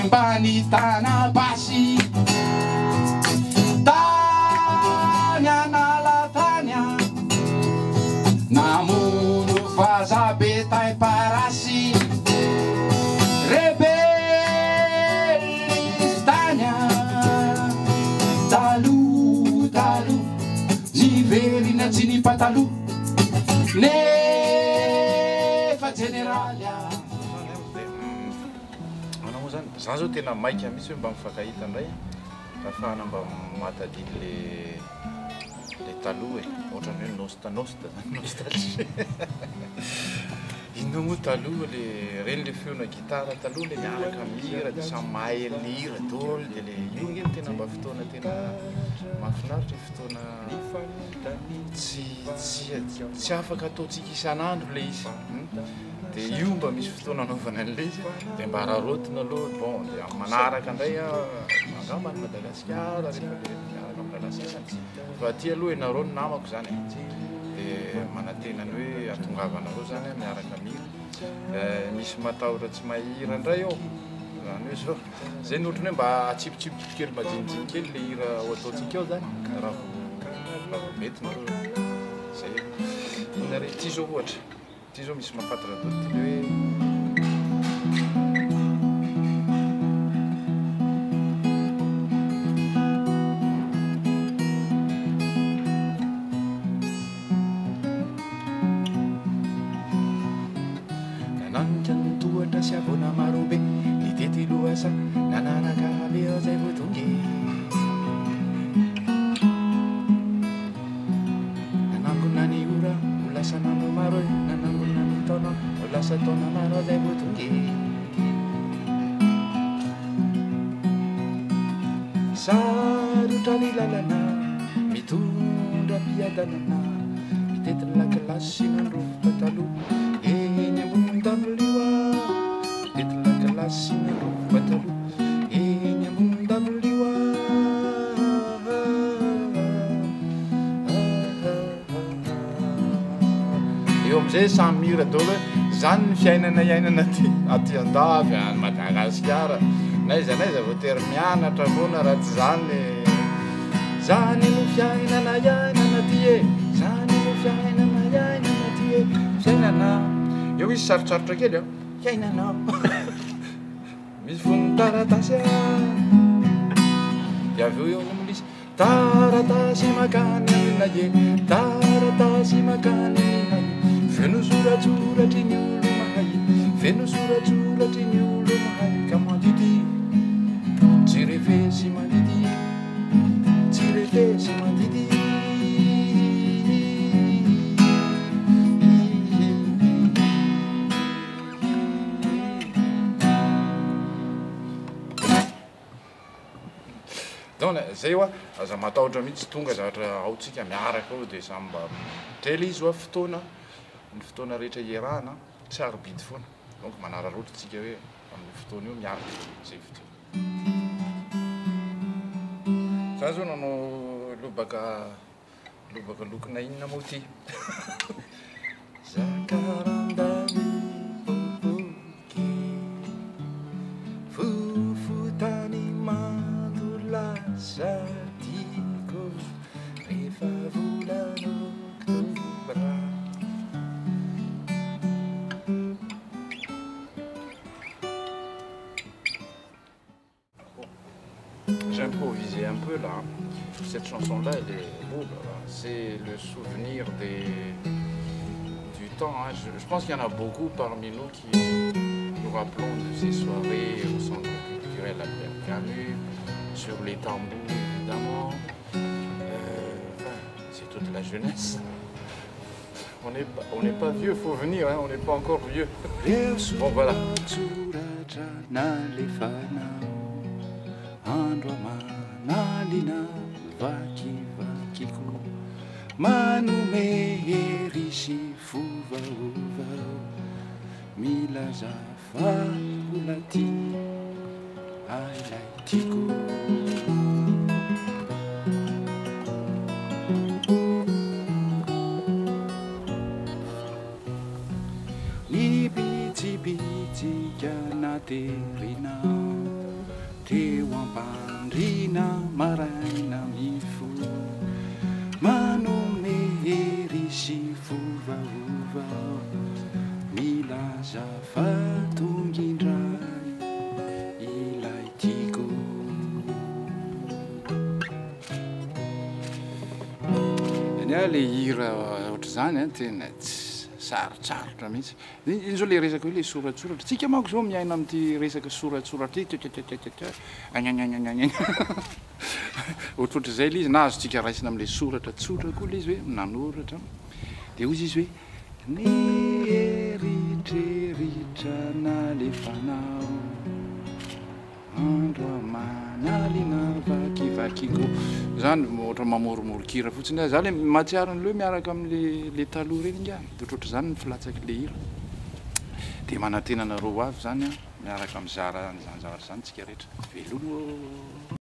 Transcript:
mbany tana basy tany anala tanya namono vazabe tay parasy rebellis tanya talo talo jiverina tsy ny patalo nefa generalia. Zany zao tena maika mihitsy hoe mba mifankahita indray ahafahana mba matadidy le taloha e ohatrany hoe nostanosta zany nostalgie inona moa taloha le reny le feona gitara taloha le miaraka mihira dia samy mahay ny hira daholo dia le io ngeny tena mba fotoana tena mahafinaritra fotoana tsy afaka ataontsika isan'andro le izy dia io mba misy fotoana anaovana an'le izy dia mba rarotina aloha bon dia manaraka indray angamba ny Madagasikara rehefa le miaraka Madagasikara fa aty aloha ianareo ny namako zany dia manatenany hoe atongavanareo zany miaraka mihira misy matahotra tsy mahira indray ao zany hoe zao zay ny ohatrany hoe mba atsipotsipotsipy kely majinijiny kely le hira ho ataontsika ao zany raha mety nareo zay nare ty zao ohatra ty zao misy mahafantatra dao ty hoe nananitra ny tohatra sy avona marobe ny tety loasa nananaka be ao zay voatongy nanangona ny ora ho lasa nandro maro e nanangona ny taona ho lasa taona maro ao zay voatongy sarotra ny lalana mitondra mpiadanana mitety lakilasy sy nandrovotra taloha eny ambony dabilioa mitety lakilasy sy nandrovotra taloha eny ambony dabilioa eo amizay samy mihira daholo hoe zany ny fiainana iainana aty andafy any Madagasikara naiza vao tery mianatra foana raha tsy zany zany no fiainana iainana ty e zany no fiainana iainana ty e fiainana eo izy sarotsarotra kely ao fiainana misy fonony taratasy dia avy eo amin'izy taratasy makany amina e taratasy makany amina e feno soratsoratry ny olo mahay feno soratsoratry ny olo mahay ka mandidy tsy refesy mandidy tsy refesy mandidy donc zay oa aza matahotra mihitsy tonga zavatra aotsika miaraka ao dia samy mba trely izy oa fotoana ny fotoana rehetra iarahana tsy arobidy foana donc manararotra tsika hoe amin'ny fotoana io miaraka zay fotoana za zao nanao lobaka lokona inona moa ty zakarandany boboky fofotany mandolasa tiko rehefa volana oktobra J'ai improvisé un peu là. Cette chanson-là, elle est beau. C'est le souvenir du temps. Hein. Je pense qu'il y en a beaucoup parmi nous qui nous rappelons de ces soirées au centre culturel Albert Camus, sur les tambours évidemment. C'est toute la jeunesse. On n'est pas vieux, il faut venir, hein. On n'est pas encore vieux. Bon voilà. Andro manalina vakivakiko manome hery sy fovaovao milaza fa mbola ty ailay tiako ny bitsibitsika naterina maina maraina mifo manome hery sy vovaova milaza fatongindray ilay tiako eny a le hira ohatr' zany a tena tsy sarotsarotra mihitsy iny zao le resaka hoe le soratsoratra tsika manko zao miaina amin'ity resaka soratsoratra ty agnagnagnagnagna ohatrohatr'izay le izy na azotsika raisina am'le soratra tsotra koa le izy hoe nanoratra de ozy izy hoe ny eritreritra nalefanao andro amanalina vakivakiko zany ohatra mamoromorokira fotsiny za le matsiariny leo miaraka am'le taloha reny inga de ohatrohatr' zany ny filatsaky le hira de manantenana roa avy zany a miaraka am'zara zany zavatra zany tsika rehetra velono